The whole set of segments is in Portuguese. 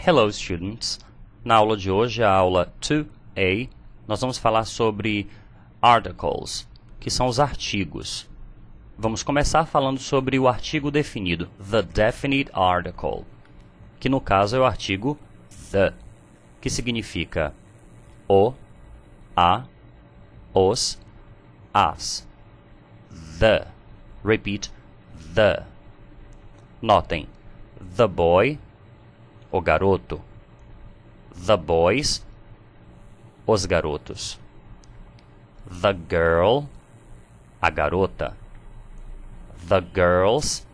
Hello, students! Na aula de hoje, a aula 2A, nós vamos falar sobre articles, que são os artigos. Vamos começar falando sobre o artigo definido, the definite article, que no caso é o artigo the, que significa o, a, os, as. The. Repeat, the. Notem, the boy, o garoto. The boys, os garotos. The girl, a garota. The girls,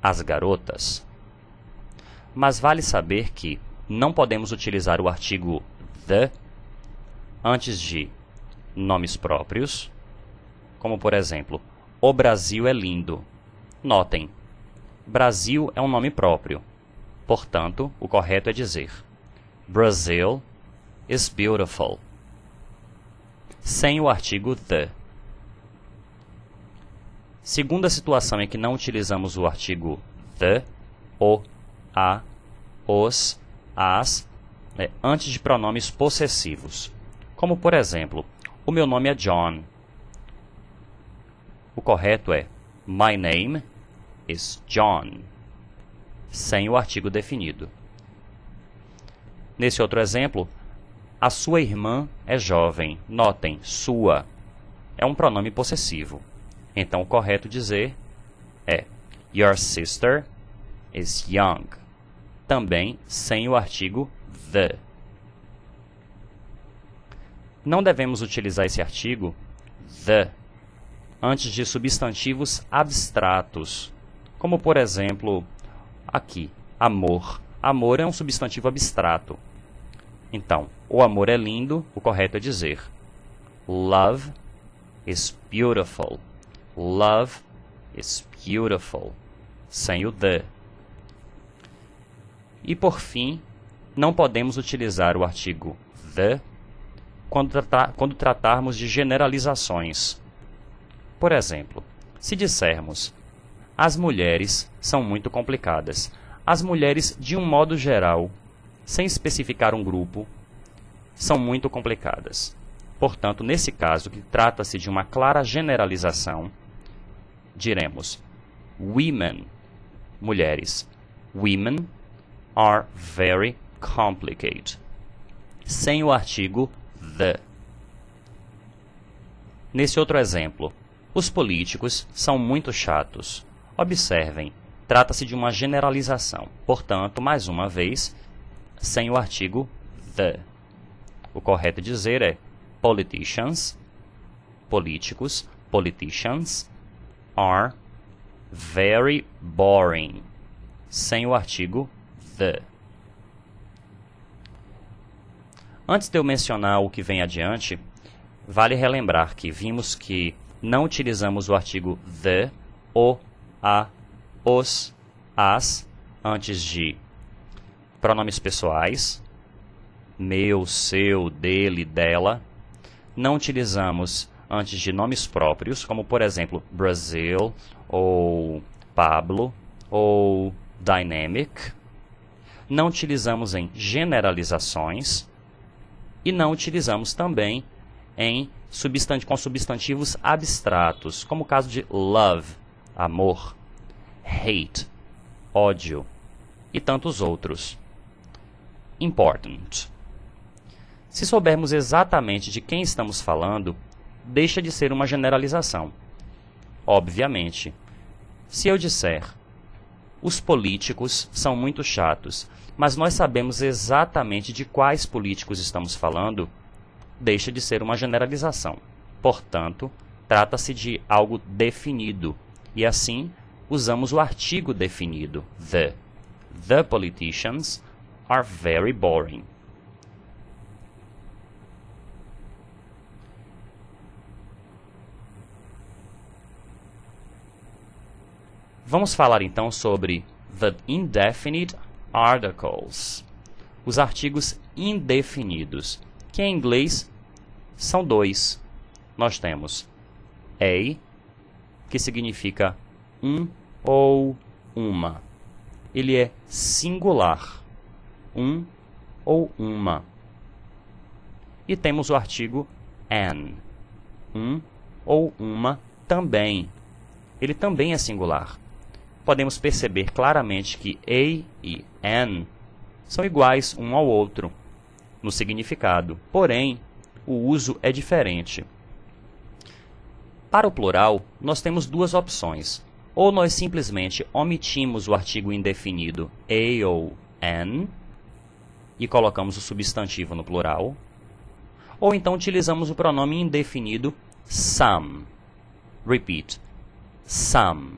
as garotas. Mas vale saber que não podemos utilizar o artigo the antes de nomes próprios, como por exemplo, o Brasil é lindo. Notem, Brasil é um nome próprio. Portanto, o correto é dizer Brazil is beautiful, sem o artigo the. Segunda situação em que não utilizamos o artigo the, o, a, os, as, antes de pronomes possessivos. Como por exemplo, o meu nome é John. O correto é My name is John, sem o artigo definido. Nesse outro exemplo, a sua irmã é jovem. Notem, sua é um pronome possessivo. Então, o correto dizer é Your sister is young, também sem o artigo the. Não devemos utilizar esse artigo, the, antes de substantivos abstratos, como por exemplo, aqui, amor. Amor é um substantivo abstrato. Então, o amor é lindo, o correto é dizer Love is beautiful. Love is beautiful, sem o the. E por fim, não podemos utilizar o artigo the quando tratarmos de generalizações. Por exemplo, se dissermos as mulheres são muito complicadas. As mulheres, de um modo geral, sem especificar um grupo, são muito complicadas. Portanto, nesse caso, que trata-se de uma clara generalização, diremos women, mulheres. Women are very complicated, sem o artigo the. Nesse outro exemplo, os políticos são muito chatos. Observem, trata-se de uma generalização. Portanto, mais uma vez, sem o artigo the. O correto dizer é politicians, políticos, politicians, are very boring, sem o artigo the. Antes de eu mencionar o que vem adiante, vale relembrar que vimos que não utilizamos o artigo the, o, a, os, as, antes de pronomes pessoais, meu, seu, dele, dela. Não utilizamos antes de nomes próprios, como por exemplo, Brazil, ou Pablo, ou Dynamic. Não utilizamos em generalizações e não utilizamos também com substantivos abstratos, como o caso de love, amor, hate, ódio e tantos outros. Important. Se soubermos exatamente de quem estamos falando, deixa de ser uma generalização. Obviamente, se eu disser os políticos são muito chatos, mas nós sabemos exatamente de quais políticos estamos falando, deixa de ser uma generalização. Portanto, trata-se de algo definido, e assim usamos o artigo definido, the. The politicians are very boring. Vamos falar então sobre the indefinite articles, os artigos indefinidos, que em inglês são dois. Nós temos a, que significa um ou uma. Ele é singular, um ou uma. E temos o artigo an, um ou uma também. Ele também é singular. Podemos perceber claramente que a e an são iguais um ao outro no significado, porém, o uso é diferente. Para o plural, nós temos duas opções. Ou nós simplesmente omitimos o artigo indefinido a ou an e colocamos o substantivo no plural, ou então utilizamos o pronome indefinido some. Repeat. Some.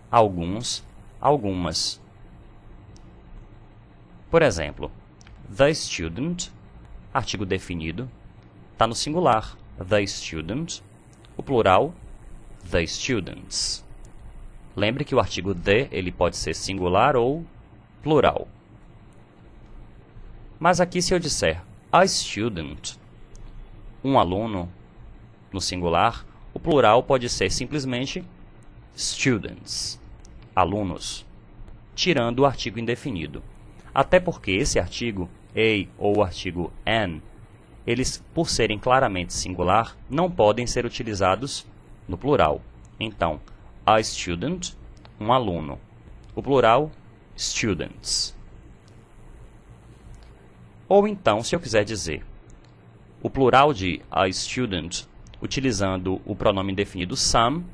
Alguns, algumas. Por exemplo, the student, artigo definido, está no singular, the student. O plural, the students. Lembre que o artigo the ele pode ser singular ou plural. Mas aqui se eu disser a student, um aluno, no singular, o plural pode ser simplesmente students, alunos, tirando o artigo indefinido. Até porque esse artigo, a ou o artigo an, eles, por serem claramente singular, não podem ser utilizados no plural. Então, a student, um aluno. O plural, students. Ou então, se eu quiser dizer o plural de a student, utilizando o pronome indefinido some,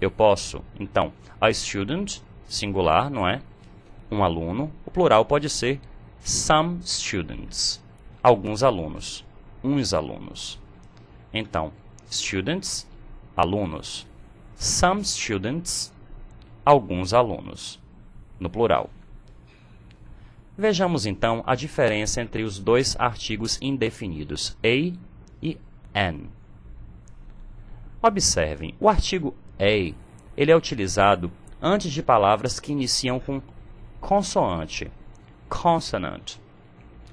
eu posso, então, a student, singular, não é? Um aluno. O plural pode ser some students. Alguns alunos. Uns alunos. Então, students, alunos. Some students, alguns alunos, no plural. Vejamos então a diferença entre os dois artigos indefinidos, a e an. Observem, o artigo a, ele é utilizado antes de palavras que iniciam com consoante, consonant.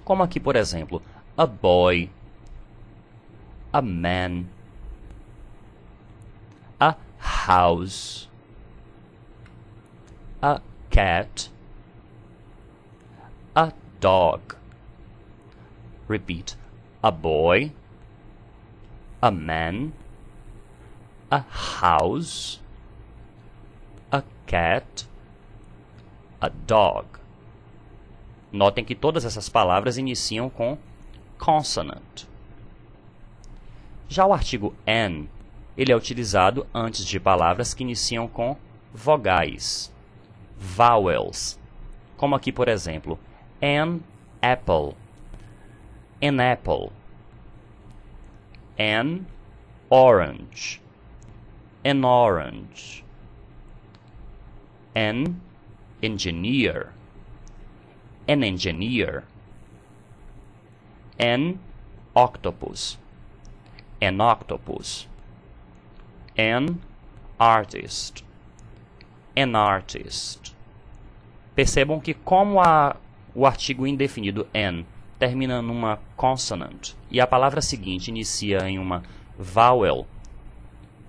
Como aqui, por exemplo, a boy, a man, a house, a cat, a dog. Repeat. A boy, a man, a house, a cat, a dog. Notem que todas essas palavras iniciam com consonant. Já o artigo an, ele é utilizado antes de palavras que iniciam com vogais, vowels. Como aqui, por exemplo, an apple, an orange, an orange, an engineer, an engineer, an octopus, an octopus, an artist, an artist. Percebam que como o artigo indefinido an termina numa consonant e a palavra seguinte inicia em uma vowel,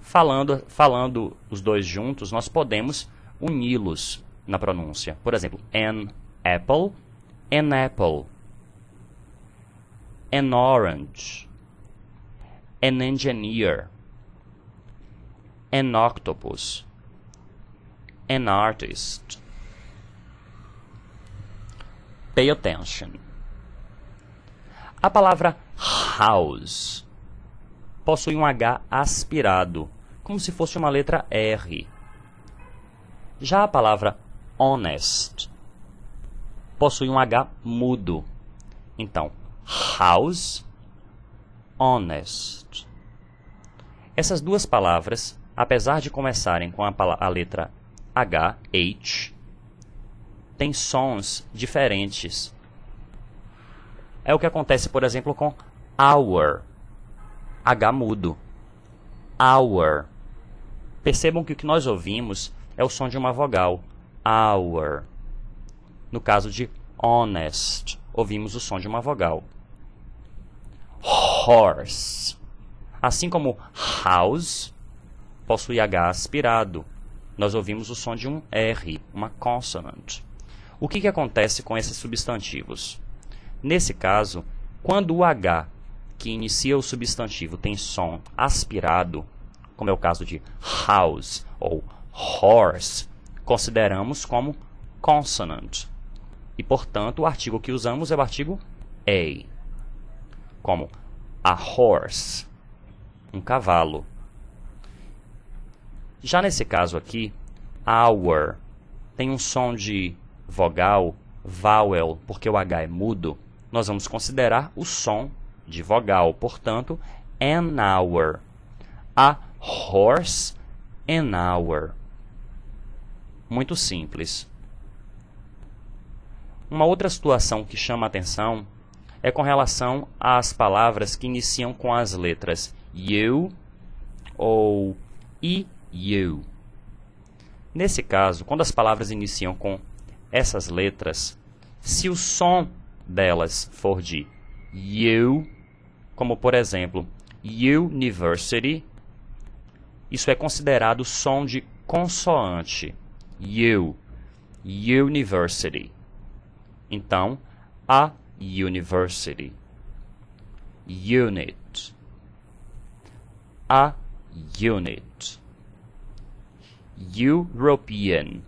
falando os dois juntos, nós podemos uni-los na pronúncia. Por exemplo, an apple, an orange, an engineer, an octopus, an artist. Pay attention. A palavra house possui um H aspirado, como se fosse uma letra R. Já a palavra honest possui um H mudo. Então, house, honest. Essas duas palavras, apesar de começarem com a letra H, H, têm sons diferentes. É o que acontece, por exemplo, com hour, H mudo. Hour. Percebam que o que nós ouvimos é o som de uma vogal, hour. No caso de honest, ouvimos o som de uma vogal. Horse. Assim como house possui H aspirado, nós ouvimos o som de um R, uma consonant. O que acontece com esses substantivos? Nesse caso, quando o H que inicia o substantivo tem som aspirado, como é o caso de house ou horse, consideramos como consonant. E, portanto, o artigo que usamos é o artigo a, como a horse, um cavalo. Já nesse caso aqui, hour tem um som de vogal, vowel, porque o H é mudo, nós vamos considerar o som de vogal, portanto, an hour. A horse, an hour. Muito simples. Uma outra situação que chama a atenção é com relação às palavras que iniciam com as letras you ou eu. Nesse caso, quando as palavras iniciam com essas letras, se o som delas for de you, como por exemplo, university, isso é considerado som de consoante. You, university. Então, a university. Unit. A unit. European.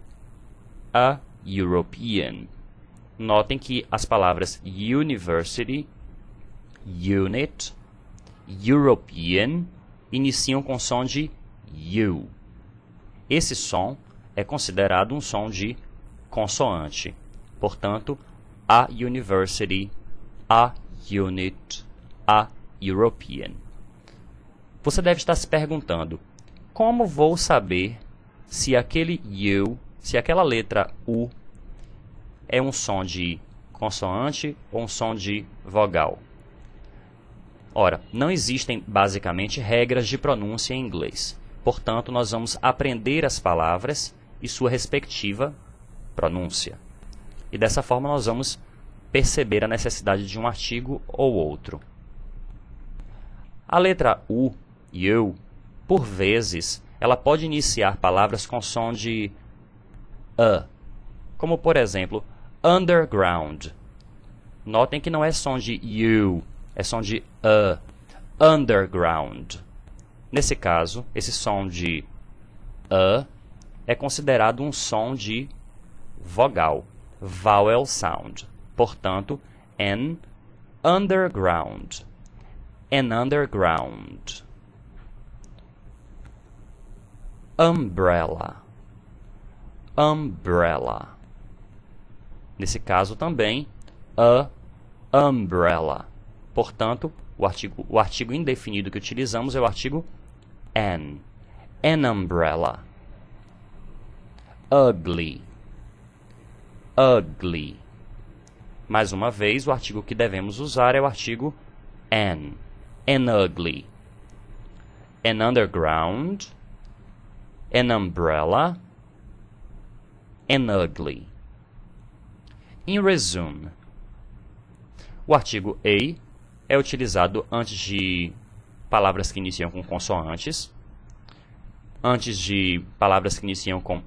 A European. Notem que as palavras university, unit, European iniciam com som de U. Esse som é considerado um som de consoante. Portanto, a university, a unit, a European. Você deve estar se perguntando, como vou saber se aquele U, se aquela letra U é um som de consoante ou um som de vogal? Ora, não existem basicamente regras de pronúncia em inglês. Portanto, nós vamos aprender as palavras e sua respectiva pronúncia. E dessa forma nós vamos perceber a necessidade de um artigo ou outro. A letra U, you, por vezes, ela pode iniciar palavras com som de a, como por exemplo, underground. Notem que não é som de you, é som de a, underground. Nesse caso, esse som de a é considerado um som de vogal, vowel sound. Portanto, an underground. An underground. Umbrella. Umbrella. Nesse caso também, a umbrella. Portanto, o artigo indefinido que utilizamos é o artigo an. An umbrella. Ugly. Ugly. Mais uma vez, o artigo que devemos usar é o artigo an. An ugly. An underground. An umbrella. An ugly. In resume, o artigo a é utilizado antes de palavras que iniciam com consoantes, antes de palavras que iniciam com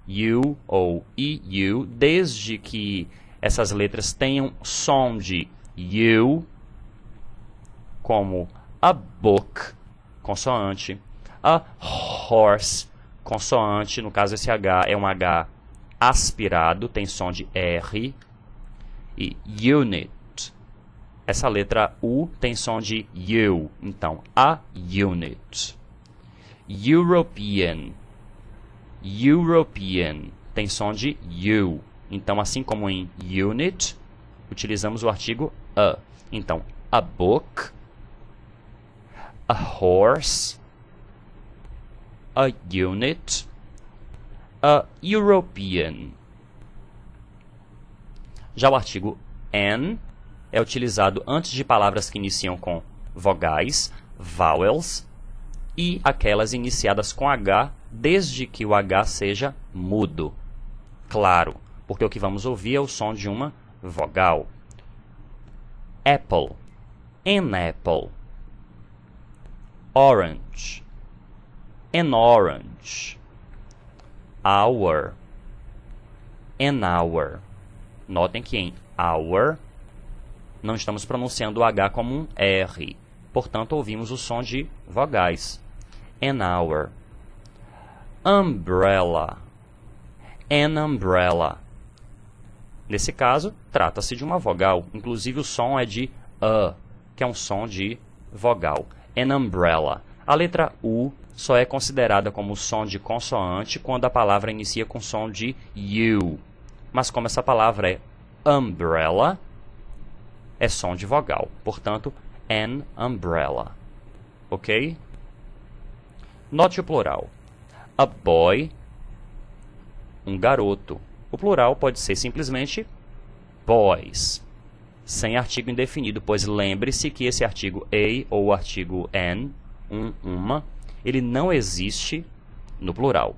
u ou eu, desde que essas letras tenham som de u, como a book, consoante, a horse, consoante, no caso esse H é um H aspirado, tem som de R, e unit, essa letra U tem som de U, então a unit. European, European, tem som de U, então assim como em unit, utilizamos o artigo a. Então, a book, a horse, a unit, a European. Já o artigo an é utilizado antes de palavras que iniciam com vogais, vowels, e aquelas iniciadas com H, desde que o H seja mudo. Claro, porque o que vamos ouvir é o som de uma vogal. Apple, an apple. Orange, an orange. Hour, an hour. Notem que em hour não estamos pronunciando o H como um R. Portanto, ouvimos o som de vogais. An hour. Umbrella, an umbrella. Nesse caso, trata-se de uma vogal. Inclusive, o som é de A, que é um som de vogal. An umbrella. A letra U só é considerada como som de consoante quando a palavra inicia com som de U. Mas como essa palavra é umbrella, é som de vogal. Portanto, an umbrella. Ok? Note o plural. A boy, um garoto. O plural pode ser simplesmente boys, sem artigo indefinido, pois lembre-se que esse artigo a ou o artigo an, uma, ele não existe no plural.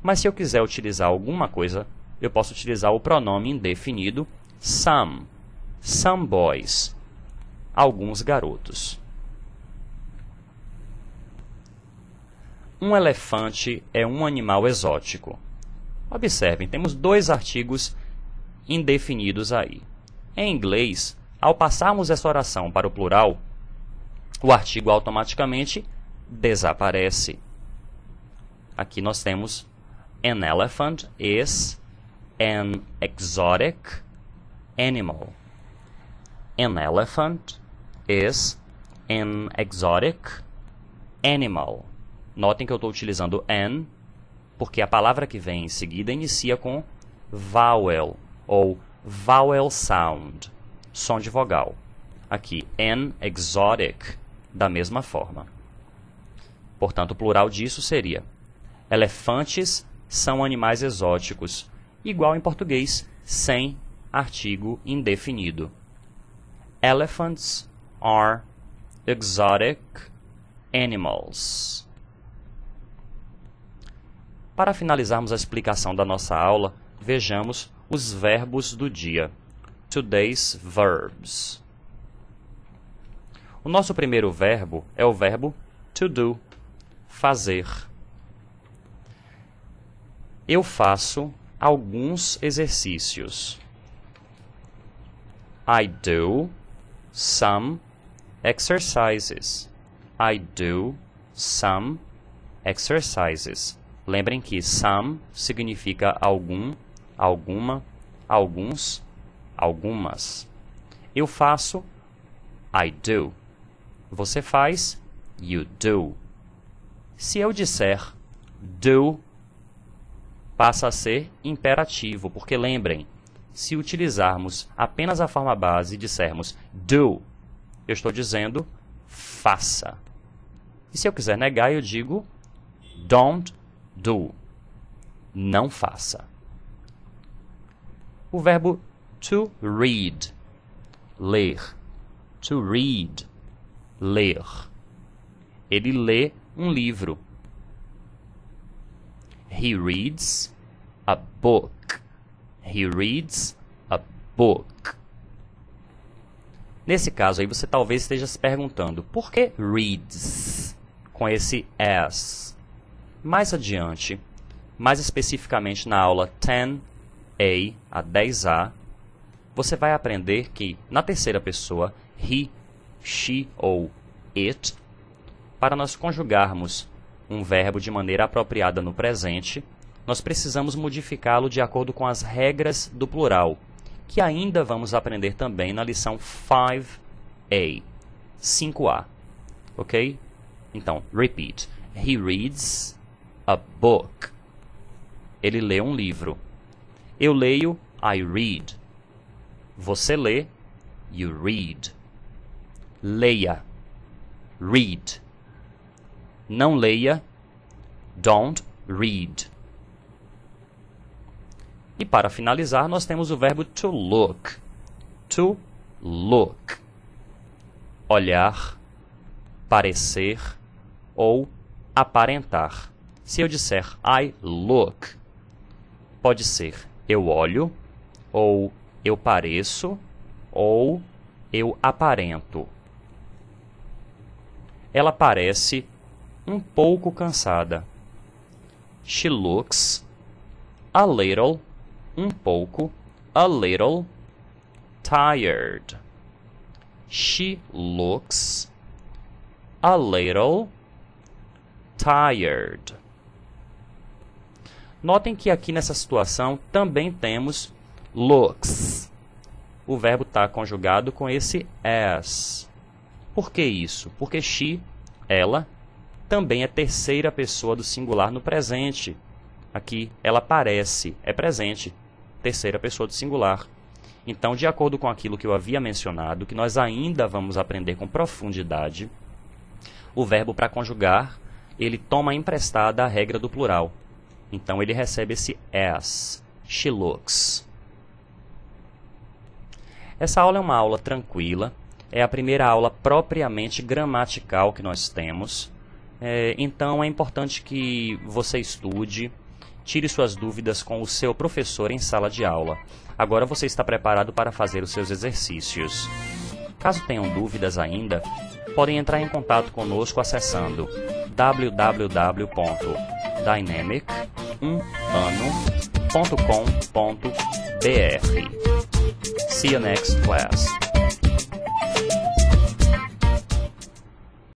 Mas se eu quiser utilizar alguma coisa, eu posso utilizar o pronome indefinido some. Some boys. Alguns garotos. Um elefante é um animal exótico. Observem, temos dois artigos indefinidos aí. Em inglês, ao passarmos essa oração para o plural, o artigo automaticamente desaparece. Aqui nós temos an elephant is an exotic animal. An elephant is an exotic animal. Notem que eu estou utilizando an, porque a palavra que vem em seguida inicia com vowel, ou vowel sound, som de vogal. Aqui, an exotic, da mesma forma. Portanto, o plural disso seria: elefantes são animais exóticos, igual em português, sem artigo indefinido. Elephants are exotic animals. Para finalizarmos a explicação da nossa aula, vejamos os verbos do dia. Today's verbs. O nosso primeiro verbo é o verbo to do, fazer. Eu faço alguns exercícios. I do some exercises. I do some exercises. Lembrem que some significa algum, alguma, alguns, algumas. Eu faço, I do. Você faz, you do. Se eu disser do, passa a ser imperativo, porque lembrem, se utilizarmos apenas a forma base e dissermos do, eu estou dizendo faça. E se eu quiser negar, eu digo don't do. Não faça. O verbo to read, ler. To read, ler. Ele lê um livro. He reads a book. He reads a book. Nesse caso aí você talvez esteja se perguntando, por que reads com esse S? Mais adiante, mais especificamente na aula 10A a 10A, você vai aprender que na terceira pessoa, he, she ou it, para nós conjugarmos um verbo de maneira apropriada no presente, nós precisamos modificá-lo de acordo com as regras do plural, que ainda vamos aprender também na lição 5A, 5A, ok? Então, repeat. He reads a book. Ele lê um livro. Eu leio, I read. Você lê, you read. Leia, read. Não leia, don't read. E para finalizar, nós temos o verbo to look. To look. Olhar, parecer ou aparentar. Se eu disser I look, pode ser eu olho, ou eu pareço, ou eu aparento. Ela parece um pouco cansada. She looks a little, um pouco, a little, tired. She looks a little tired. Notem que aqui nessa situação também temos looks. O verbo está conjugado com esse as. Por que isso? Porque she, ela, também é terceira pessoa do singular no presente. Aqui, ela parece, é presente, terceira pessoa do singular. Então, de acordo com aquilo que eu havia mencionado, que nós ainda vamos aprender com profundidade, o verbo para conjugar, ele toma emprestada a regra do plural. Então, ele recebe esse as. She looks. Essa aula é uma aula tranquila. É a primeira aula propriamente gramatical que nós temos. Então, é importante que você estude, tire suas dúvidas com o seu professor em sala de aula. Agora você está preparado para fazer os seus exercícios. Caso tenham dúvidas ainda, podem entrar em contato conosco acessando www.dynamic1ano.com.br. See you next class.